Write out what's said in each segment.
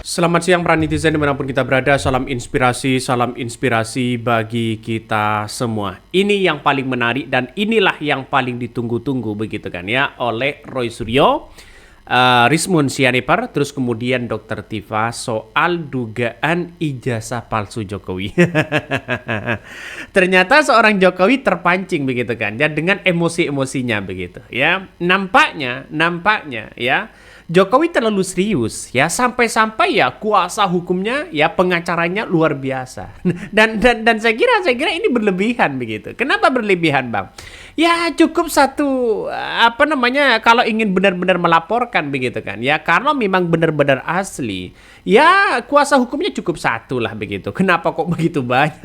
Selamat siang para netizen dimanapun kita berada, salam inspirasi bagi kita semua. Ini yang paling menarik dan inilah yang paling ditunggu-tunggu begitu kan ya oleh Roy Suryo, Rizmon Sianipar, terus kemudian Dr. Tifa soal dugaan ijazah palsu Jokowi. Ternyata seorang Jokowi terpancing begitu kan ya dengan emosi-emosinya begitu ya. Nampaknya ya Jokowi terlalu serius ya sampai-sampai ya kuasa hukumnya ya pengacaranya luar biasa. Dan saya kira ini berlebihan begitu. Kenapa berlebihan, Bang? Ya cukup satu kalau ingin benar-benar melaporkan begitu kan. Ya kalau memang benar-benar asli, ya kuasa hukumnya cukup satu lah begitu. Kenapa kok begitu banyak?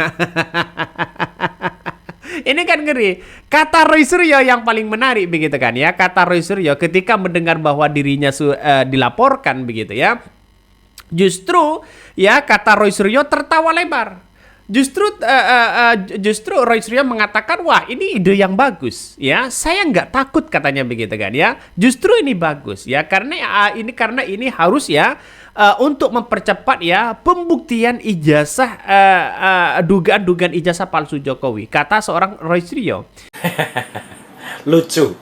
Ini kan ngeri. Kata Roy Suryo yang paling menarik begitu kan ya. Kata Roy Suryo ketika mendengar bahwa dirinya dilaporkan begitu ya. Justru ya kata Roy Suryo tertawa lebar. Justru Roy Suryo mengatakan, wah ini ide yang bagus ya. Saya nggak takut katanya begitu kan ya. Justru ini bagus ya karena ini harus ya untuk mempercepat ya pembuktian ijazah dugaan ijazah palsu Jokowi, kata seorang Roy Suryo. Lucu.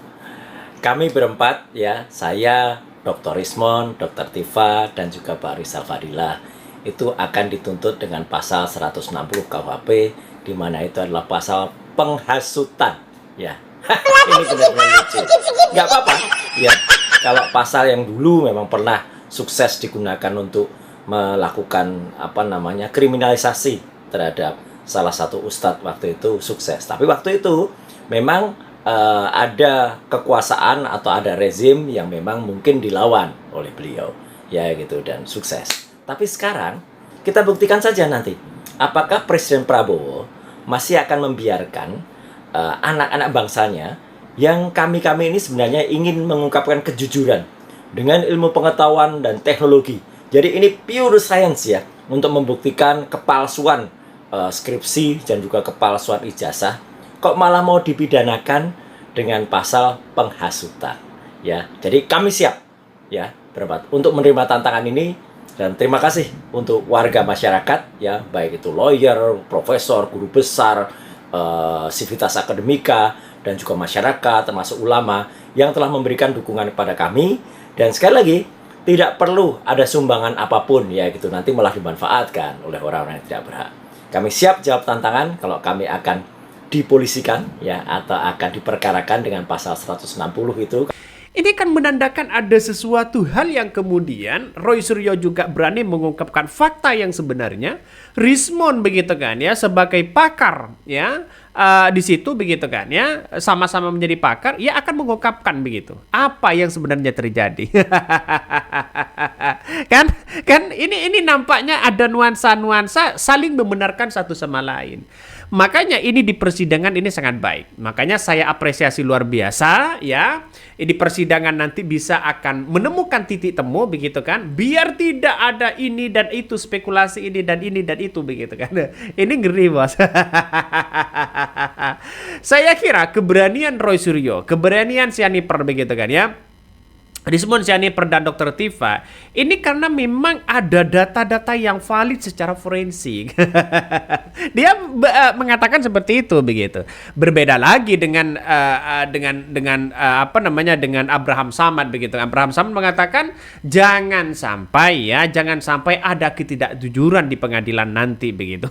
Kami berempat ya, saya, Dr. Rizmon, Dr. Tifa, dan juga Pak Rizal Fadilah itu akan dituntut dengan pasal 160 KUHP, di mana itu adalah pasal penghasutan ya. Ini benar-benar lucu. Nggak apa-apa ya, kalau pasal yang dulu memang pernah sukses digunakan untuk melakukan kriminalisasi terhadap salah satu ustadz waktu itu sukses. Tapi waktu itu memang ada kekuasaan atau ada rezim yang memang mungkin dilawan oleh beliau ya gitu dan sukses. Tapi sekarang kita buktikan saja nanti apakah Presiden Prabowo masih akan membiarkan anak-anak bangsanya yang kami ini sebenarnya ingin mengungkapkan kejujuran dengan ilmu pengetahuan dan teknologi. Jadi ini pure science ya untuk membuktikan kepalsuan skripsi dan juga kepalsuan ijazah, kok malah mau dipidanakan dengan pasal penghasutan ya. Jadi kami siap ya berempat untuk menerima tantangan ini, dan terima kasih untuk warga masyarakat ya, baik itu lawyer, profesor, guru besar, sivitas akademika, dan juga masyarakat termasuk ulama yang telah memberikan dukungan kepada kami. Dan sekali lagi tidak perlu ada sumbangan apapun ya gitu, nanti malah dimanfaatkan oleh orang-orang yang tidak berhak. Kami siap jawab tantangan kalau kami akan dipolisikan ya atau akan diperkarakan dengan pasal 160 itu. Ini kan menandakan ada sesuatu hal yang kemudian Roy Suryo juga berani mengungkapkan fakta yang sebenarnya. Rizmon begitu kan ya sebagai pakar ya di situ begitu kan ya, sama-sama menjadi pakar ya akan mengungkapkan begitu apa yang sebenarnya terjadi. kan ini nampaknya ada nuansa saling membenarkan satu sama lain. Makanya ini di persidangan ini sangat baik. Makanya saya apresiasi luar biasa ya. Di persidangan nanti bisa akan menemukan titik temu begitu kan. Biar tidak ada ini dan itu, spekulasi ini dan itu begitu kan. Ini ngeri bos. Saya kira keberanian Roy Suryo, keberanian Sianipar begitu kan ya, Rizmon Sianipar dan Dr. Tifa ini karena memang ada data-data yang valid secara forensik. Dia mengatakan seperti itu begitu. Berbeda lagi dengan Abraham Samad begitu. Abraham Samad mengatakan jangan sampai ada ketidakjujuran di pengadilan nanti begitu.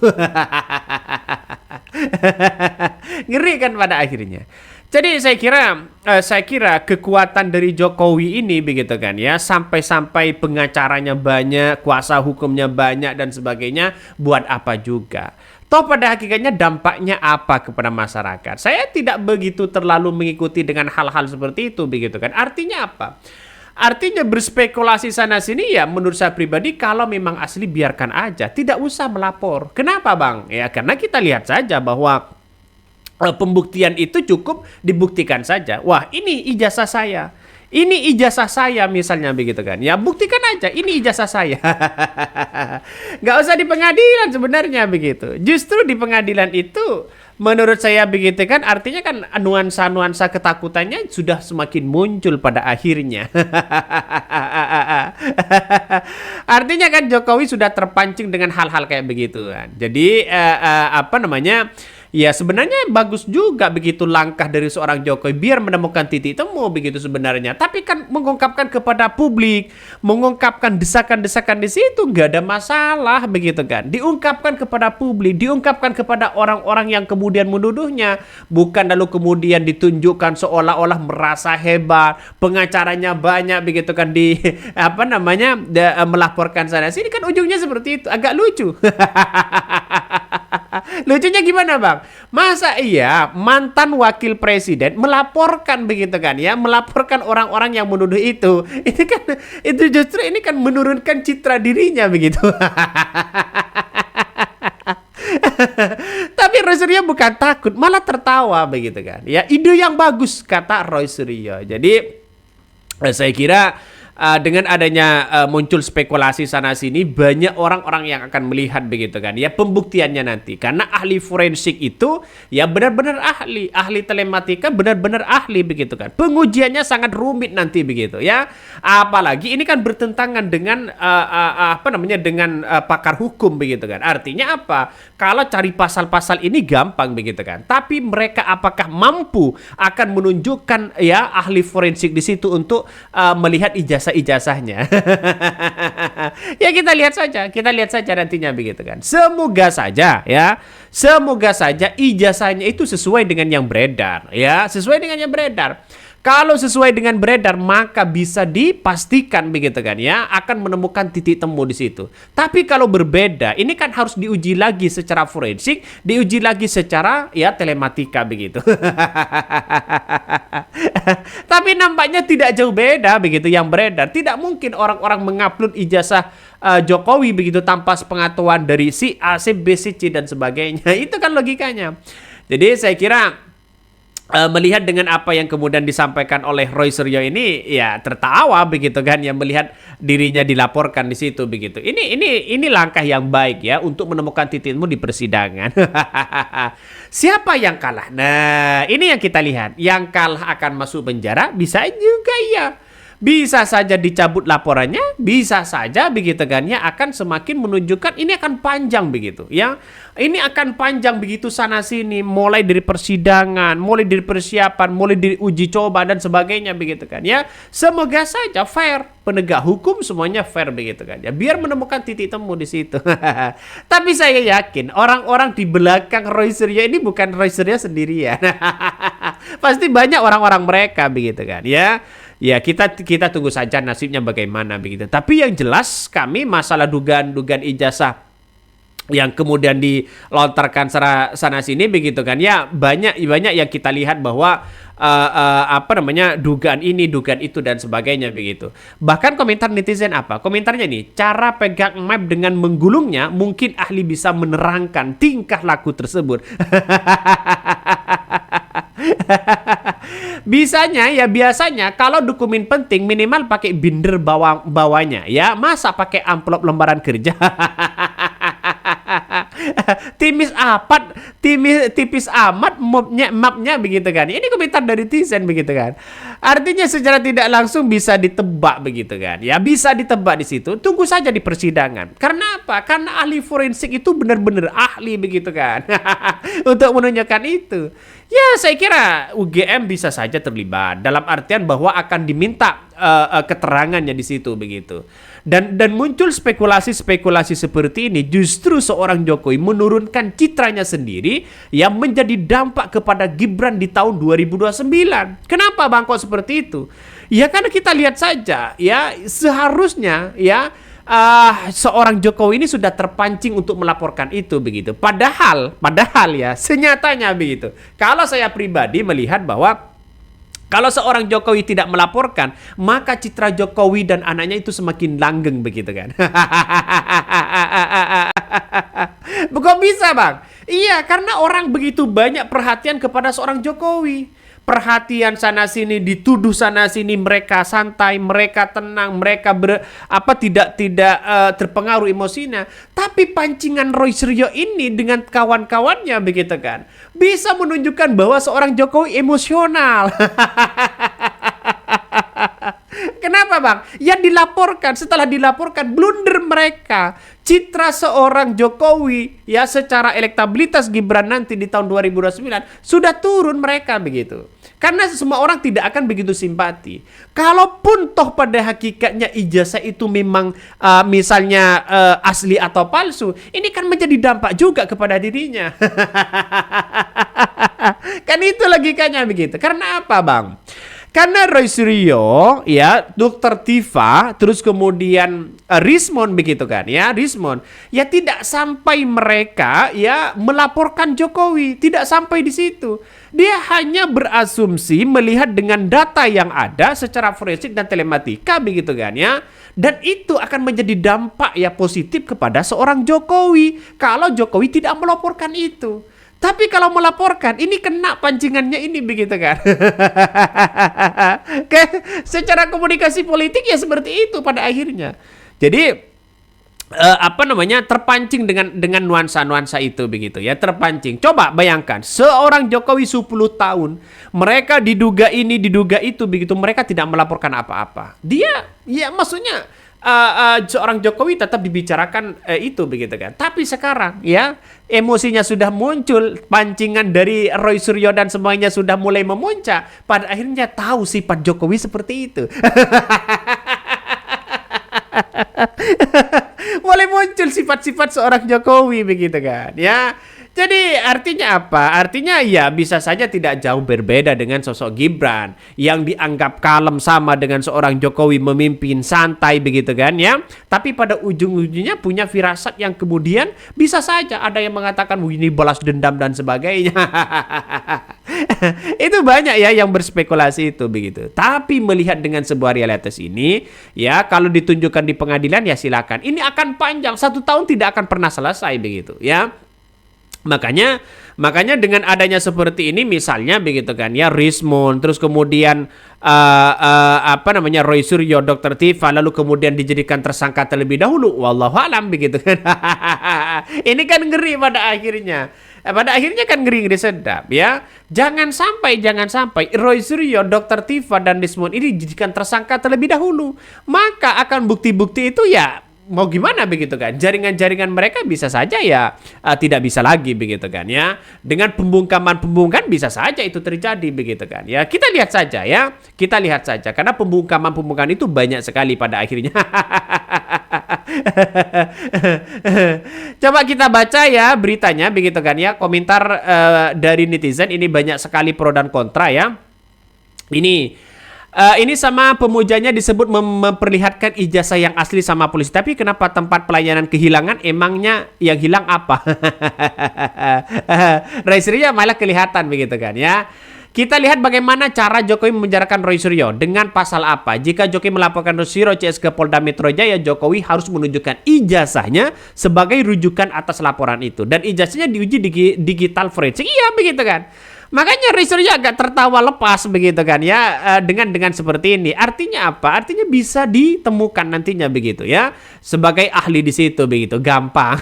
Ngeri kan pada akhirnya. Jadi saya kira kekuatan dari Jokowi ini begitu kan ya, sampai pengacaranya banyak, kuasa hukumnya banyak dan sebagainya, buat apa juga? Toh pada hakikatnya dampaknya apa kepada masyarakat? Saya tidak begitu terlalu mengikuti dengan hal-hal seperti itu begitu kan. Artinya apa? Artinya berspekulasi sana sini ya menurut saya pribadi kalau memang asli biarkan aja, tidak usah melapor. Kenapa Bang? Ya karena kita lihat saja bahwa pembuktian itu cukup dibuktikan saja. Wah ini ijazah saya, ini ijazah saya misalnya begitu kan. Ya buktikan aja ini ijazah saya. Nggak usah di pengadilan sebenarnya begitu. Justru di pengadilan itu menurut saya begitu kan, artinya kan nuansa-nuansa ketakutannya sudah semakin muncul pada akhirnya. Artinya kan Jokowi sudah terpancing dengan hal-hal kayak begitu kan. Jadi apa namanya? Ya sebenarnya bagus juga begitu langkah dari seorang Jokowi biar menemukan titik temu begitu sebenarnya. Tapi kan mengungkapkan kepada publik, mengungkapkan desakan-desakan di situ nggak ada masalah begitu kan. Diungkapkan kepada publik, diungkapkan kepada orang-orang yang kemudian menuduhnya, bukan lalu kemudian ditunjukkan seolah-olah merasa hebat, pengacaranya banyak begitu kan di apa namanya melaporkan sana sini kan ujungnya seperti itu, agak lucu. Lucunya gimana bang? Masa iya mantan wakil presiden melaporkan begitu kan ya, melaporkan orang-orang yang menuduh itu. Ini kan itu justru ini kan menurunkan citra dirinya begitu. Tapi Roy Suryo bukan takut, malah tertawa begitu kan. Ya ide yang bagus kata Roy Suryo. Jadi saya kira dengan adanya muncul spekulasi sana sini, banyak orang-orang yang akan melihat begitu kan ya pembuktiannya nanti, karena ahli forensik itu ya benar-benar ahli telematika benar-benar ahli begitu kan, pengujiannya sangat rumit nanti begitu ya, apalagi ini kan bertentangan dengan apa namanya dengan pakar hukum begitu kan. Artinya apa, kalau cari pasal-pasal ini gampang begitu kan, tapi mereka apakah mampu akan menunjukkan ya ahli forensik di situ untuk melihat ijazahnya. Ya kita lihat saja nantinya begitu kan. Semoga saja ya, semoga saja ijazahnya itu sesuai dengan yang beredar ya, sesuai dengan yang beredar. Kalau sesuai dengan beredar maka bisa dipastikan begitu kan ya, akan menemukan titik temu di situ. Tapi kalau berbeda, ini kan harus diuji lagi secara forensik, diuji lagi secara ya telematika begitu. Tapi nampaknya tidak jauh beda begitu yang beredar. Tidak mungkin orang-orang mengupload ijazah Jokowi begitu tanpa sepengetahuan dari si A, si B, si C dan sebagainya. Itu kan logikanya. Jadi saya kira melihat dengan apa yang kemudian disampaikan oleh Roy Suryo ini ya tertawa begitu kan, yang melihat dirinya dilaporkan di situ begitu. Ini langkah yang baik ya untuk menemukan titikmu di persidangan. Siapa yang kalah? Nah, ini yang kita lihat. Yang kalah akan masuk penjara, bisa juga ya. Bisa saja dicabut laporannya, bisa saja begitu kan ya, akan semakin menunjukkan ini akan panjang begitu ya. Ini akan panjang begitu sana sini, mulai dari persidangan, mulai dari persiapan, mulai dari uji coba dan sebagainya begitu kan ya. Semoga saja fair, penegak hukum semuanya fair begitu kan ya, biar menemukan titik temu di situ. Tapi saya yakin orang-orang di belakang Roy Suryo ini bukan Roy Suryo sendirian. Pasti banyak orang-orang mereka begitu kan ya. Ya kita tunggu saja nasibnya bagaimana begitu. Tapi yang jelas kami masalah dugaan ijazah yang kemudian dilontarkan sana sini begitu kan ya, banyak yang kita lihat bahwa apa namanya dugaan ini dugaan itu dan sebagainya begitu. Bahkan komentar netizen apa? Komentarnya nih, cara pegang map dengan menggulungnya mungkin ahli bisa menerangkan tingkah laku tersebut. Biasanya kalau dokumen penting minimal pakai binder bawahnya ya, masa pakai amplop lembaran kerja. tipis amat mapnya begitu kan. Ini komentar dari netizen begitu kan. Artinya secara tidak langsung bisa ditebak begitu kan. Ya bisa ditebak di situ. Tunggu saja di persidangan. Karena apa? Karena ahli forensik itu benar-benar ahli begitu kan. Untuk menunjukkan itu. Ya saya kira UGM bisa saja terlibat dalam artian bahwa akan diminta keterangannya di situ begitu. Dan muncul spekulasi seperti ini, justru seorang Jokowi menurunkan citranya sendiri yang menjadi dampak kepada Gibran di tahun 2029. Kenapa Bang kok seperti itu? Ya karena kita lihat saja ya, seharusnya ya seorang Jokowi ini sudah terpancing untuk melaporkan itu begitu. Padahal ya senyatanya begitu. Kalau saya pribadi melihat bahwa kalau seorang Jokowi tidak melaporkan, maka citra Jokowi dan anaknya itu semakin langgeng begitu kan. Kok bisa, Bang? Iya, karena orang begitu banyak perhatian kepada seorang Jokowi. Perhatian sana sini, dituduh sana sini, mereka santai, mereka tenang, mereka tidak terpengaruh emosinya. Tapi pancingan Roy Suryo ini dengan kawan-kawannya begitu kan, bisa menunjukkan bahwa seorang Jokowi emosional. Kenapa, Bang? Yang dilaporkan, setelah dilaporkan blunder mereka, citra seorang Jokowi ya secara elektabilitas Gibran nanti di tahun 2029 sudah turun mereka begitu. Karena semua orang tidak akan begitu simpati. Kalaupun toh pada hakikatnya ijazah itu memang misalnya asli atau palsu, ini kan menjadi dampak juga kepada dirinya. Kan itu logikanya begitu. Karena apa, Bang? Karena Roy Suryo, ya, Dr. Tifa, terus kemudian Rismon begitu kan, ya, Rismon, ya tidak sampai mereka ya melaporkan Jokowi, tidak sampai di situ. Dia hanya berasumsi melihat dengan data yang ada secara forensik dan telematika begitu kan, ya. Dan itu akan menjadi dampak ya positif kepada seorang Jokowi kalau Jokowi tidak melaporkan itu. Tapi kalau melaporkan, ini kena pancingannya ini begitu kan. Secara komunikasi politik ya seperti itu pada akhirnya. Jadi terpancing dengan nuansa-nuansa itu begitu ya, terpancing. Coba bayangkan, seorang Jokowi 10 tahun, mereka diduga ini, diduga itu begitu, mereka tidak melaporkan apa-apa. Dia, ya maksudnya seorang Jokowi tetap dibicarakan itu begitu kan. Tapi sekarang ya emosinya sudah muncul, pancingan dari Roy Suryo dan semuanya sudah mulai memuncak. Pada akhirnya tahu sifat Jokowi seperti itu. Mulai muncul sifat-sifat seorang Jokowi begitu kan ya. Jadi artinya apa? Artinya ya bisa saja tidak jauh berbeda dengan sosok Gibran yang dianggap kalem sama dengan seorang Jokowi memimpin santai begitu kan ya. Tapi pada ujung-ujungnya punya firasat yang kemudian bisa saja ada yang mengatakan ini balas dendam dan sebagainya. Itu banyak ya yang berspekulasi itu begitu. Tapi melihat dengan sebuah realitas ini ya, kalau ditunjukkan di pengadilan ya silakan. Ini akan panjang, 1 tahun tidak akan pernah selesai begitu ya. Makanya dengan adanya seperti ini misalnya begitu kan ya, Rismon, terus kemudian Roy Suryo, Dr. Tifa, lalu kemudian dijadikan tersangka terlebih dahulu, wallahu alam begitu kan. Ini kan ngeri pada akhirnya. Pada akhirnya kan ngeri-ngeri sedap ya. Jangan sampai Roy Suryo, Dr. Tifa dan Rismon ini dijadikan tersangka terlebih dahulu. Maka akan bukti-bukti itu ya mau gimana begitu kan, jaringan-jaringan mereka bisa saja ya tidak bisa lagi begitu kan ya. Dengan pembungkaman bisa saja itu terjadi begitu kan ya. Kita lihat saja karena pembungkaman itu banyak sekali pada akhirnya. Coba kita baca ya beritanya begitu kan ya, komentar dari netizen ini banyak sekali pro dan kontra ya. Ini sama pemujanya disebut memperlihatkan ijazah yang asli sama polisi. Tapi kenapa tempat pelayanan kehilangan? Emangnya yang hilang apa? Roy Suryo malah kelihatan begitu kan ya. Kita lihat bagaimana cara Jokowi memenjarakan Roy Suryo. Dengan pasal apa? Jika Jokowi melaporkan Roy Suryo CS ke Polda Metro Jaya, Jokowi harus menunjukkan ijazahnya sebagai rujukan atas laporan itu. Dan ijazahnya diuji digital forensik. Iya begitu kan. Makanya Roy Suryo agak tertawa lepas begitu kan ya, dengan seperti ini. Artinya apa? Artinya bisa ditemukan nantinya begitu ya, sebagai ahli di situ begitu, gampang.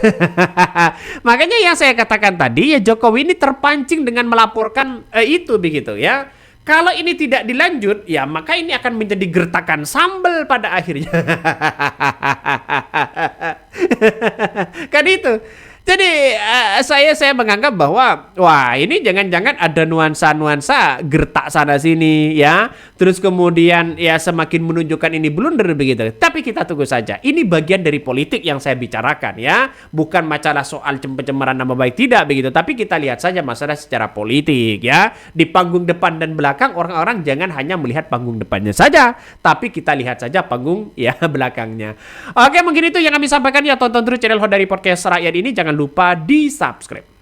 Makanya yang saya katakan tadi ya, Jokowi ini terpancing dengan melaporkan itu begitu ya. Kalau ini tidak dilanjut ya, maka ini akan menjadi gertakan sambal pada akhirnya. Kan itu. Jadi saya menganggap bahwa wah ini jangan-jangan ada nuansa-nuansa gertak sana sini ya. Terus kemudian ya semakin menunjukkan ini blunder begitu. Tapi kita tunggu saja. Ini bagian dari politik yang saya bicarakan ya. Bukan masalah soal pencemaran nama baik tidak begitu. Tapi kita lihat saja masalah secara politik ya. Di panggung depan dan belakang orang-orang jangan hanya melihat panggung depannya saja. Tapi kita lihat saja panggung ya belakangnya. Oke, mungkin itu yang kami sampaikan ya. Tonton terus channel Hodari Podcast Rakyat ini. Jangan lupa di subscribe.